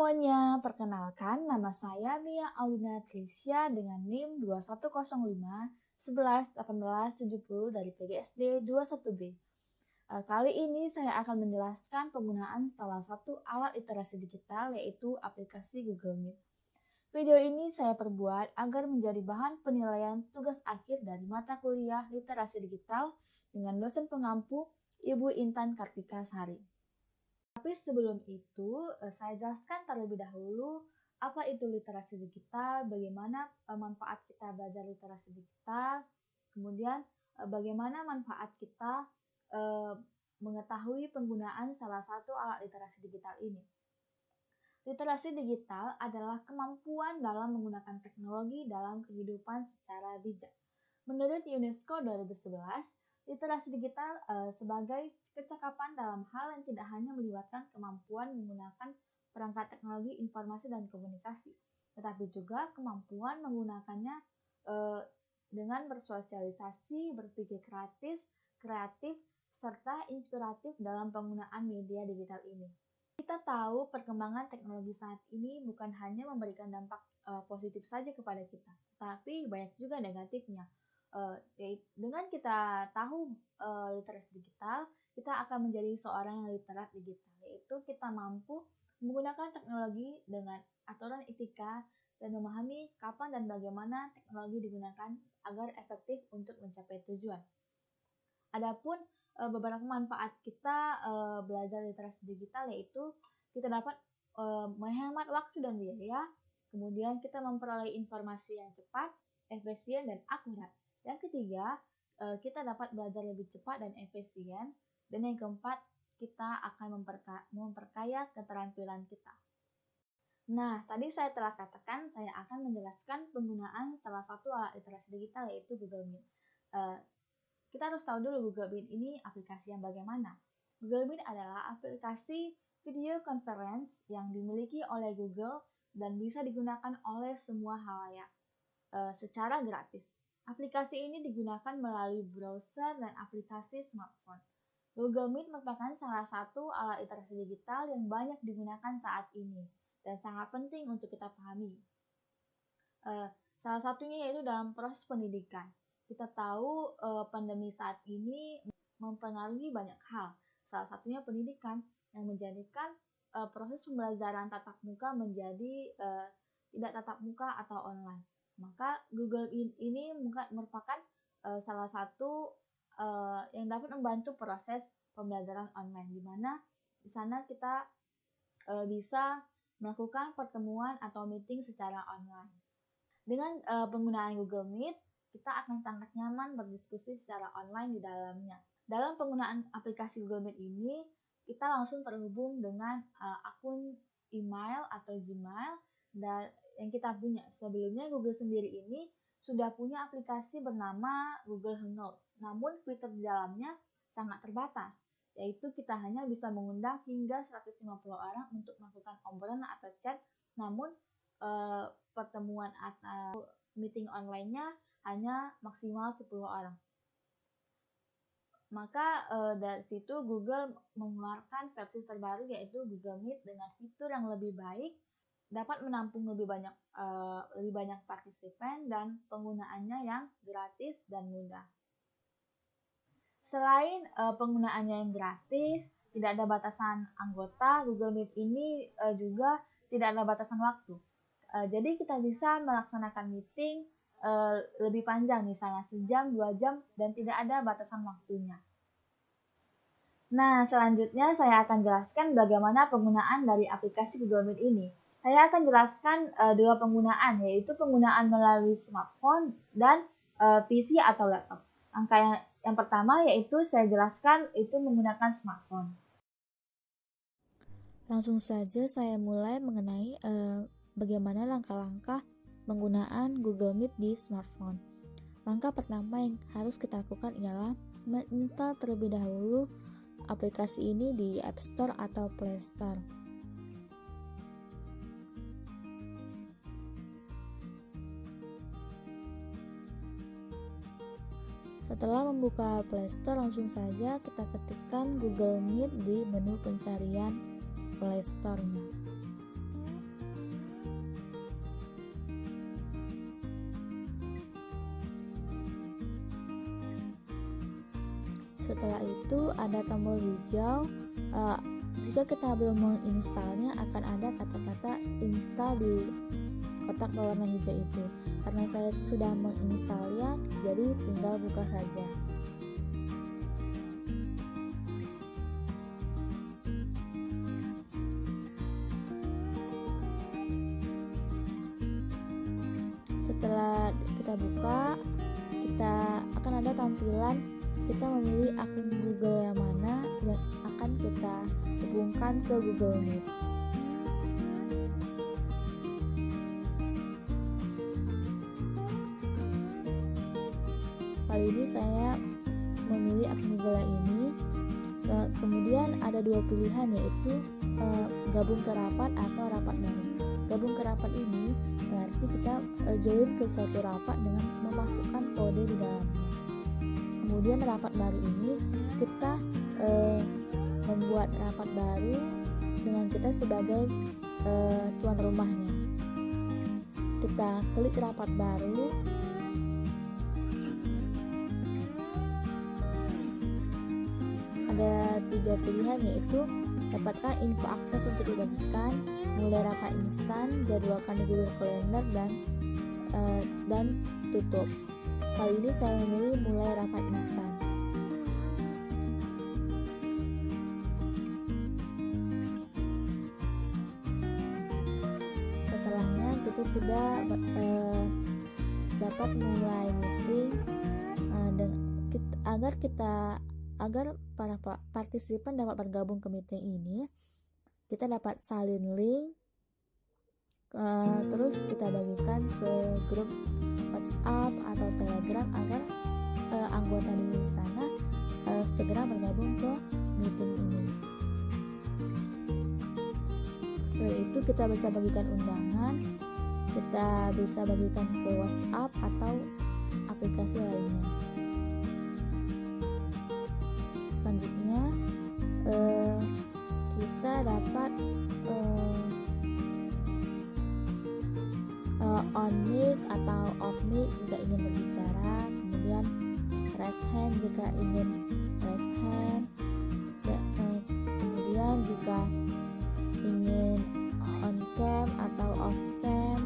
semuanya, perkenalkan nama saya Mia Aulina Trisya dengan NIM 2105 11 18 70 dari PGSD 21B. Kali ini saya akan menjelaskan penggunaan salah satu alat literasi digital yaitu aplikasi Google Meet. Video ini saya perbuat agar menjadi bahan penilaian tugas akhir dari mata kuliah literasi digital dengan dosen pengampu Ibu Intan Kartika Sari. Tapi sebelum itu, saya jelaskan terlebih dahulu apa itu literasi digital, bagaimana manfaat kita belajar literasi digital, kemudian bagaimana manfaat kita mengetahui penggunaan salah satu alat literasi digital ini. Literasi digital adalah kemampuan dalam menggunakan teknologi dalam kehidupan secara bijak. Menurut UNESCO 2011, literasi digital sebagai kecakapan dalam hal yang tidak hanya melibatkan kemampuan menggunakan perangkat teknologi informasi dan komunikasi, tetapi juga kemampuan menggunakannya dengan bersosialisasi, berpikir kreatif, serta inspiratif dalam penggunaan media digital ini. Kita tahu perkembangan teknologi saat ini bukan hanya memberikan dampak positif saja kepada kita, tapi banyak juga negatifnya. Dengan kita tahu literasi digital, kita akan menjadi seorang yang literat digital, yaitu kita mampu menggunakan teknologi dengan aturan etika dan memahami kapan dan bagaimana teknologi digunakan agar efektif untuk mencapai tujuan. Adapun beberapa manfaat kita belajar literasi digital yaitu kita dapat menghemat waktu dan biaya, kemudian kita memperoleh informasi yang cepat, efisien, dan akurat. Yang ketiga, kita dapat belajar lebih cepat dan efisien. Dan yang keempat, kita akan memperkaya keterampilan kita. Nah, tadi saya telah katakan saya akan menjelaskan penggunaan salah satu alat literasi digital yaitu Google Meet. Kita harus tahu dulu Google Meet ini aplikasi yang bagaimana. Google Meet adalah aplikasi video conference yang dimiliki oleh Google dan bisa digunakan oleh semua halayak secara gratis. Aplikasi ini digunakan melalui browser dan aplikasi smartphone. Google Meet merupakan salah satu alat literasi digital yang banyak digunakan saat ini dan sangat penting untuk kita pahami. Salah satunya yaitu dalam proses pendidikan. Kita tahu pandemi saat ini mempengaruhi banyak hal. Salah satunya pendidikan yang menjadikan proses pembelajaran tatap muka menjadi tidak tatap muka atau online. Maka Google ini merupakan salah satu yang dapat membantu proses pembelajaran online, di mana di sana kita bisa melakukan pertemuan atau meeting secara online. Dengan penggunaan Google Meet, kita akan sangat nyaman berdiskusi secara online di dalamnya. Dalam penggunaan aplikasi Google Meet ini, kita langsung terhubung dengan akun email atau Gmail dan yang kita punya. Sebelumnya Google sendiri ini sudah punya aplikasi bernama Google Hangout. Namun fitur di dalamnya sangat terbatas, yaitu kita hanya bisa mengundang hingga 150 orang untuk melakukan obrolan atau chat. Namun pertemuan atau meeting online-nya hanya maksimal 10 orang. Maka dari situ Google mengeluarkan versi terbaru yaitu Google Meet dengan fitur yang lebih baik, dapat menampung lebih banyak partisipan dan penggunaannya yang gratis dan mudah. Selain penggunaannya yang gratis, tidak ada batasan anggota, Google Meet ini juga tidak ada batasan waktu. Jadi kita bisa melaksanakan meeting lebih panjang, misalnya sejam, 2 jam, dan tidak ada batasan waktunya. Nah, selanjutnya saya akan jelaskan bagaimana penggunaan dari aplikasi Google Meet ini. Saya akan jelaskan dua penggunaan, yaitu penggunaan melalui smartphone dan PC atau laptop. Langkah yang pertama yaitu saya jelaskan itu menggunakan smartphone. Langsung saja saya mulai mengenai bagaimana langkah-langkah penggunaan Google Meet di smartphone. Langkah pertama yang harus kita lakukan ialah menginstal terlebih dahulu aplikasi ini di App Store atau Play Store. Setelah membuka Play Store, langsung saja kita ketikkan Google Meet di menu pencarian Play Store-nya. Setelah itu ada tombol hijau. Jika kita belum menginstalnya, akan ada kata-kata install di kotak berwarna hijau itu. Karena saya sudah menginstalnya, jadi tinggal buka saja. Setelah kita buka, kita akan ada tampilan kita memilih akun Google yang mana yang akan kita hubungkan ke Google Meet. Kali ini saya memilih akun Google yang ini. Kemudian ada dua pilihan, yaitu gabung ke rapat atau rapat baru. Gabung ke rapat ini berarti kita join ke suatu rapat dengan memasukkan kode di dalamnya. Kemudian rapat baru ini kita membuat rapat baru dengan kita sebagai tuan rumahnya. Kita klik rapat baru. Ada 3 pilihan, yaitu dapatkan info akses untuk dibagikan, mulai rapat instan, jadwalkan di Google Calendar, dan tutup. Kali ini saya memilih mulai rapat instan. Setelahnya kita sudah dapat mulai meeting agar para partisipan dapat bergabung ke meeting ini. Kita dapat salin link, terus kita bagikan ke grup WhatsApp atau Telegram agar anggota di sana segera bergabung ke meeting ini. Setelah itu kita bisa bagikan undangan, kita bisa bagikan ke WhatsApp atau aplikasi lainnya. Selanjutnya kita dapat on mic atau off mic jika ingin berbicara, kemudian raise hand jika ingin raise hand, kemudian jika ingin on cam atau off cam.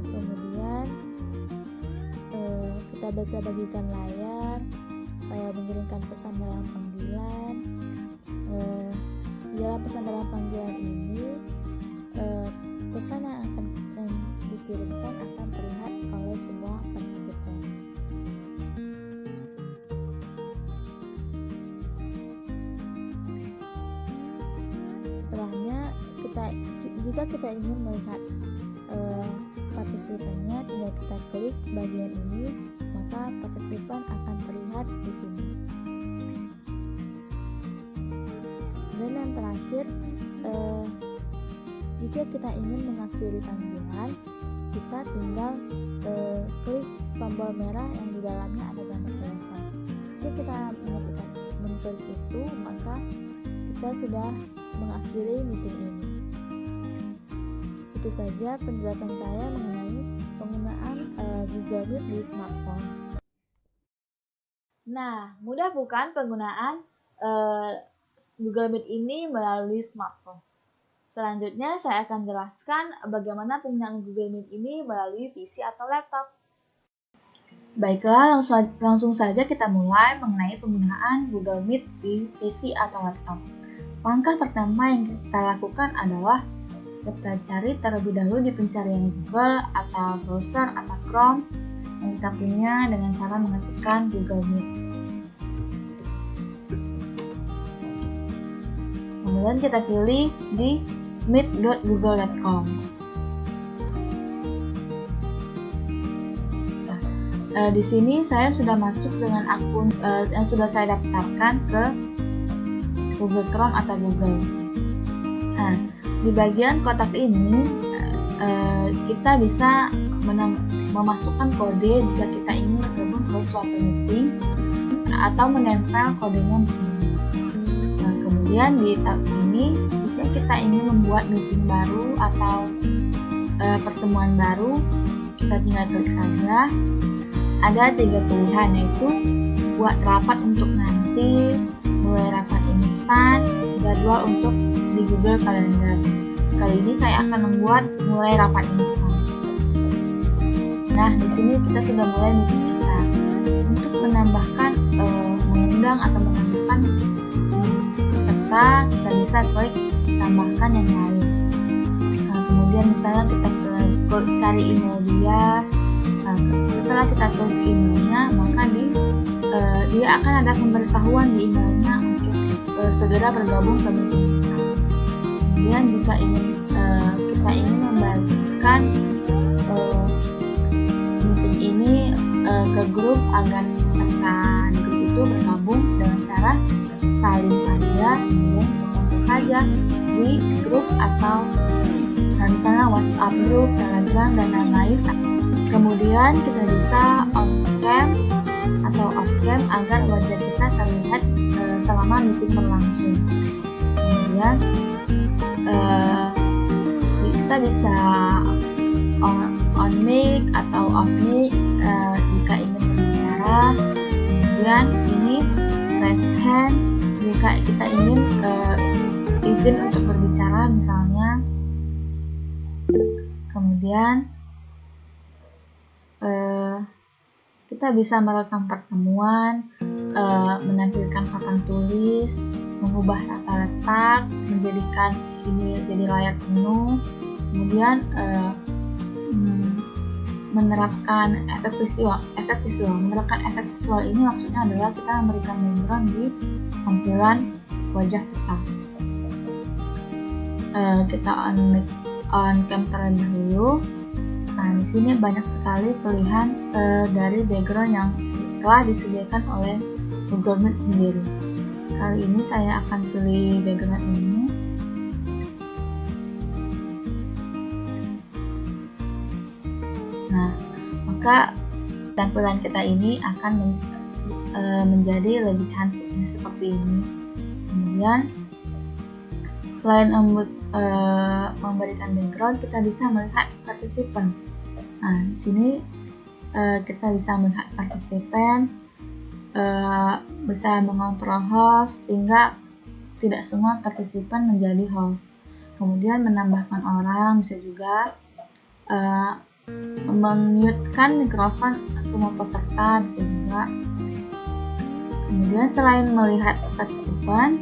Kemudian kita bisa bagikan layar, mengirimkan pesan dalam panggilan. Di dalam pesan dalam panggilan ini, pesan yang akan dikirimkan akan terlihat oleh semua partisipan. Setelahnya, jika kita ingin melihat partisipannya, tinggal kita klik bagian ini, maka partisipan akan terlihat di sini. Dan yang terakhir, jika kita ingin mengakhiri panggilan, kita tinggal klik tombol merah yang di dalamnya ada gambar telepon. Jika kita mengklik itu, maka kita sudah mengakhiri meeting ini. Itu saja penjelasan saya mengenai penggunaan Google Meet di smartphone. Nah, mudah bukan penggunaan Google Meet ini melalui smartphone? Selanjutnya saya akan jelaskan bagaimana penggunaan Google Meet ini melalui PC atau laptop. Baiklah, langsung saja kita mulai mengenai penggunaan Google Meet di PC atau laptop. Langkah pertama yang kita lakukan adalah kita cari terlebih dahulu di pencarian Google atau browser atau Chrome yang kita punya dengan cara mengetikkan Google Meet. Kemudian kita pilih di meet.google.com. Di sini saya sudah masuk dengan akun yang sudah saya daftarkan ke Google Chrome atau Google. Nah, di bagian kotak ini kita bisa memasukkan kode jika kita ingin bergabung ke suatu meeting atau menempel kodenya di sini. Nah, kemudian di tab ini jika kita ingin membuat meeting baru atau pertemuan baru, kita tinggal klik saja. Ada 3 pilihan, yaitu buat rapat untuk nanti, mulai rapat instan, jadwal untuk di Google Calendar. Kali ini saya akan membuat mulai rapat instan. Nah, di sini kita sudah mulai meeting kita. Untuk menambahkan, mengundang atau menambahkan peserta, kita bisa klik tambahkan yang lain. Kemudian misalnya kita cari email dia. Setelah kita tulis emailnya, maka dia akan ada pemberitahuan di emailnya untuk segera bergabung ke meeting kita. Kemudian jika kita ingin membagikan meeting ini ke grup agar peserta di grup itu bergabung dengan cara salin saja, kemudian kontak saja di grup atau misalnya WhatsApp group, Telegram, dan lain-lain. Kemudian kita bisa on cam atau off cam agar wajah kita terlihat selama meeting berlangsung. Kemudian kita bisa on mic atau off mic jika ingin berbicara. Kemudian ini raise hand jika kita ingin izin untuk berbicara misalnya. Kemudian kita bisa merekam pertemuan, menampilkan papan tulis, mengubah tata letak, menjadikan ini jadi layar penuh, kemudian menerapkan efek visual. Menerapkan efek visual ini maksudnya adalah kita memberikan background di tampilan wajah kita. Kita on cam terlebih dahulu. Nah, di sini banyak sekali pilihan dari background yang telah disediakan oleh Google Meet sendiri. Kali ini saya akan pilih background ini. Nah, maka tampilan kita ini akan menjadi lebih cantik seperti ini. Kemudian selain memberikan background, kita bisa melihat partisipan. Nah, di sini kita bisa melihat partisipan, bisa mengontrol host sehingga tidak semua partisipan menjadi host. Kemudian menambahkan orang, bisa juga mute-kan mikrofon semua peserta, bisa juga. Kemudian selain melihat partisipan,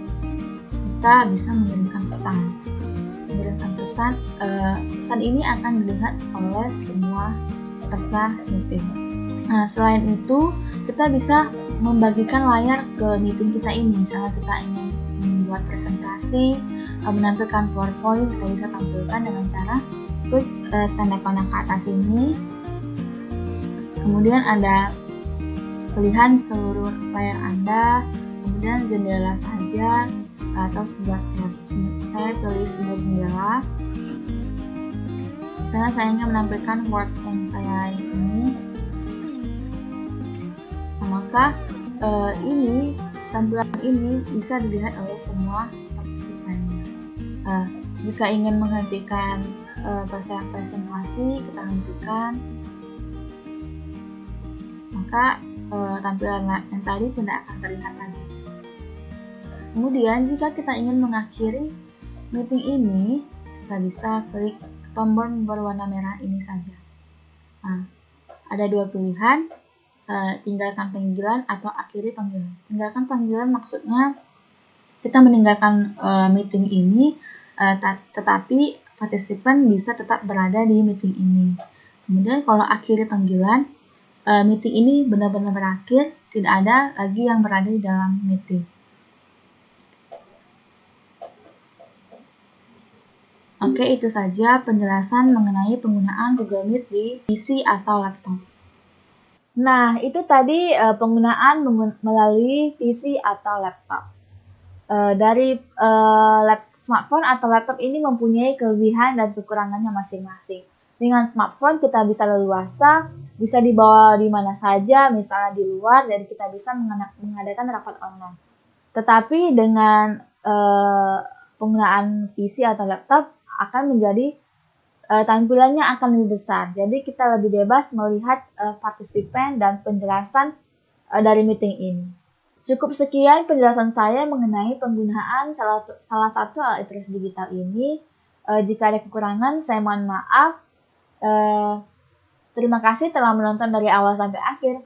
kita bisa mengirimkan pesan. Pesan ini akan dilihat oleh semua peserta meeting. Nah, selain itu, kita bisa membagikan layar ke meeting kita ini. Misalnya kita ingin membuat presentasi, menampilkan PowerPoint, kita bisa tampilkan dengan cara klik tanda panah ke atas ini. Kemudian ada pilihan seluruh layar Anda, kemudian jendela saja atau sebuah tab. Saya pilih sebuah jendela. Misalnya saya ingin menampilkan Word yang saya ini. Nah, maka tampilan ini bisa dilihat oleh semua partisipan. Jika ingin menghentikan presentasi, kita hentikan. Maka tampilan yang tadi tidak akan terlihat lagi. Kemudian jika kita ingin mengakhiri meeting ini, kita bisa klik tombol berwarna merah ini saja. Nah, ada dua pilihan, tinggalkan panggilan atau akhiri panggilan. Tinggalkan panggilan maksudnya kita meninggalkan meeting ini, tetapi partisipan bisa tetap berada di meeting ini. Kemudian kalau akhiri panggilan, meeting ini benar-benar berakhir, tidak ada lagi yang berada di dalam meeting. Oke, itu saja penjelasan mengenai penggunaan Google Meet di PC atau laptop. Nah, itu tadi penggunaan melalui PC atau laptop. Dari smartphone atau laptop ini mempunyai kelebihan dan kekurangannya masing-masing. Dengan smartphone kita bisa leluasa, bisa dibawa di mana saja, misalnya di luar, dan kita bisa mengadakan rapat online. Tetapi dengan penggunaan PC atau laptop akan menjadi tampilannya akan lebih besar. Jadi kita lebih bebas melihat partisipan dan penjelasan dari meeting ini. Cukup sekian penjelasan saya mengenai penggunaan salah satu alat literasi digital ini. Jika ada kekurangan, saya mohon maaf. Terima kasih telah menonton dari awal sampai akhir.